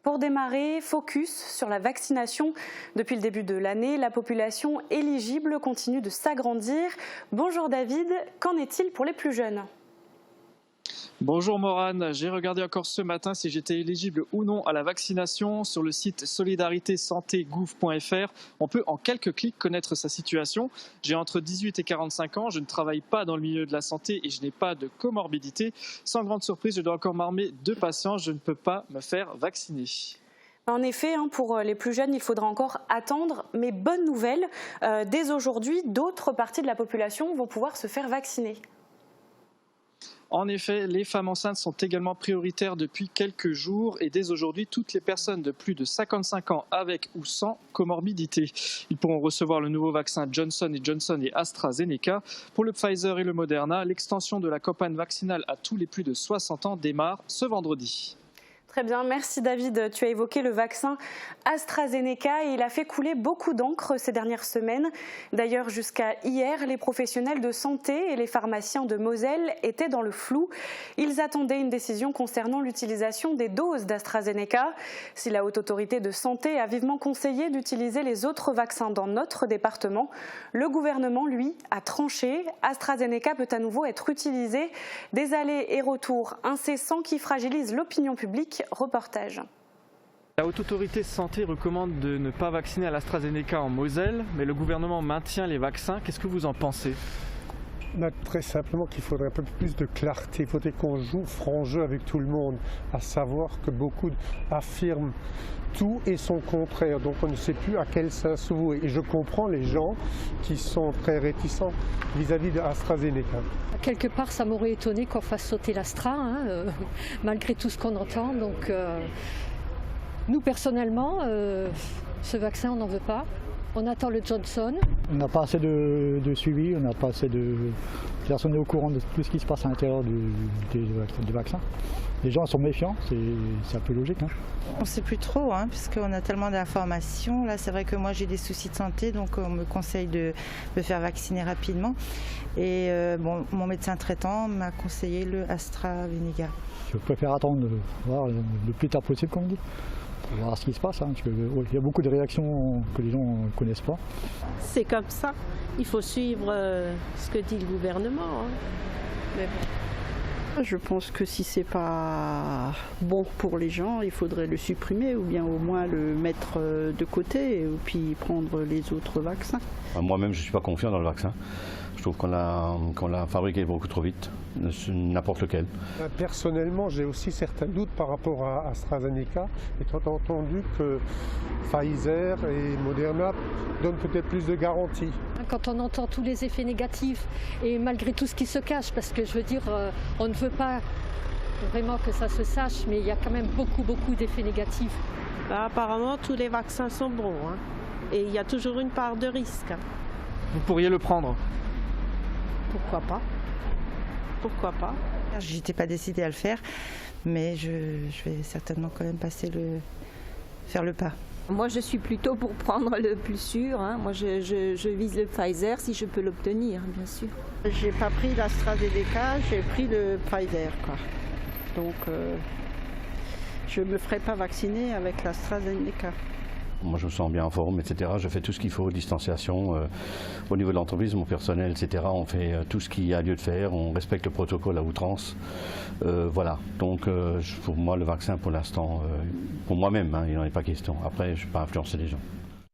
Pour démarrer, focus sur la vaccination. Depuis le début de l'année, la population éligible continue de s'agrandir. Bonjour David, qu'en est-il pour les plus jeunes ? Bonjour Morane, j'ai regardé encore ce matin si j'étais éligible ou non à la vaccination sur le site solidaritésanté.gouv.fr. On peut en quelques clics connaître sa situation. J'ai entre 18 et 45 ans, je ne travaille pas dans le milieu de la santé et je n'ai pas de comorbidité. Sans grande surprise, je dois encore m'armer de patience, je ne peux pas me faire vacciner. En effet, pour les plus jeunes, il faudra encore attendre. Mais bonne nouvelle, dès aujourd'hui, d'autres parties de la population vont pouvoir se faire vacciner. En effet, les femmes enceintes sont également prioritaires depuis quelques jours et dès aujourd'hui, toutes les personnes de plus de 55 ans avec ou sans comorbidité. Ils pourront recevoir le nouveau vaccin Johnson & Johnson et AstraZeneca. Pour le Pfizer et le Moderna, l'extension de la campagne vaccinale à tous les plus de 60 ans démarre ce vendredi. Très bien, merci David. Tu as évoqué le vaccin AstraZeneca et il a fait couler beaucoup d'encre ces dernières semaines. D'ailleurs, jusqu'à hier, les professionnels de santé et les pharmaciens de Moselle étaient dans le flou. Ils attendaient une décision concernant l'utilisation des doses d'AstraZeneca. Si la Haute Autorité de Santé a vivement conseillé d'utiliser les autres vaccins dans notre département, le gouvernement, lui, a tranché. AstraZeneca peut à nouveau être utilisé. Des allers et retours incessants qui fragilisent l'opinion publique. Reportage. La Haute Autorité de Santé recommande de ne pas vacciner à l'AstraZeneca en Moselle, mais le gouvernement maintient les vaccins. Qu'est-ce que vous en pensez ? Très simplement qu'il faudrait un peu plus de clarté. Il faudrait qu'on joue franc jeu avec tout le monde, à savoir que beaucoup affirment tout et son contraire. Donc on ne sait plus à quel sens se vouer. Et je comprends les gens qui sont très réticents vis-à-vis de AstraZeneca. Quelque part, ça m'aurait étonné qu'on fasse sauter l'Astra, malgré tout ce qu'on entend. Donc, nous, personnellement, ce vaccin, on n'en veut pas. On attend le Johnson. On n'a pas assez de suivi, on n'a pas assez de... Personne n'est au courant de tout ce qui se passe à l'intérieur du vaccin. Les gens sont méfiants, c'est un peu logique. On ne sait plus trop, puisqu'on a tellement d'informations. Là, c'est vrai que moi, j'ai des soucis de santé, donc on me conseille de me faire vacciner rapidement. Et mon médecin traitant m'a conseillé le AstraZeneca. Je préfère attendre de voir le plus tard possible, comme on dit. Pour voir ce qui se passe, parce qu'il y a beaucoup de réactions que les gens ne connaissent pas. C'est comme ça, il faut suivre ce que dit le gouvernement. Mais bon. Je pense que si c'est pas bon pour les gens, il faudrait le supprimer ou bien au moins le mettre de côté et puis prendre les autres vaccins. Moi-même, je ne suis pas confiant dans le vaccin. Je trouve qu'on l'a fabriqué beaucoup trop vite, n'importe lequel. Personnellement, j'ai aussi certains doutes par rapport à AstraZeneca, étant entendu que Pfizer et Moderna donnent peut-être plus de garanties. Quand on entend tous les effets négatifs et malgré tout ce qui se cache, parce que je veux dire, on ne veut pas vraiment que ça se sache, mais il y a quand même beaucoup d'effets négatifs. Apparemment, tous les vaccins sont bons, et il y a toujours une part de risque. Vous pourriez le prendre ? Pourquoi pas ? Pourquoi pas ? Je n'étais pas décidée à le faire, mais je vais certainement quand même faire le pas. Moi, je suis plutôt pour prendre le plus sûr. Moi, je vise le Pfizer si je peux l'obtenir, bien sûr. J'ai pas pris l'AstraZeneca, j'ai pris le Pfizer, quoi. Donc, je me ferai pas vacciner avec l'AstraZeneca. Moi, je me sens bien en forme, etc. Je fais tout ce qu'il faut, distanciation. Au niveau de l'entreprise, mon personnel, etc. On fait tout ce qu'il y a lieu de faire. On respecte le protocole à outrance. Voilà. Donc, pour moi, le vaccin, pour l'instant, pour moi-même, il n'en est pas question. Après, je ne vais pas influencer les gens.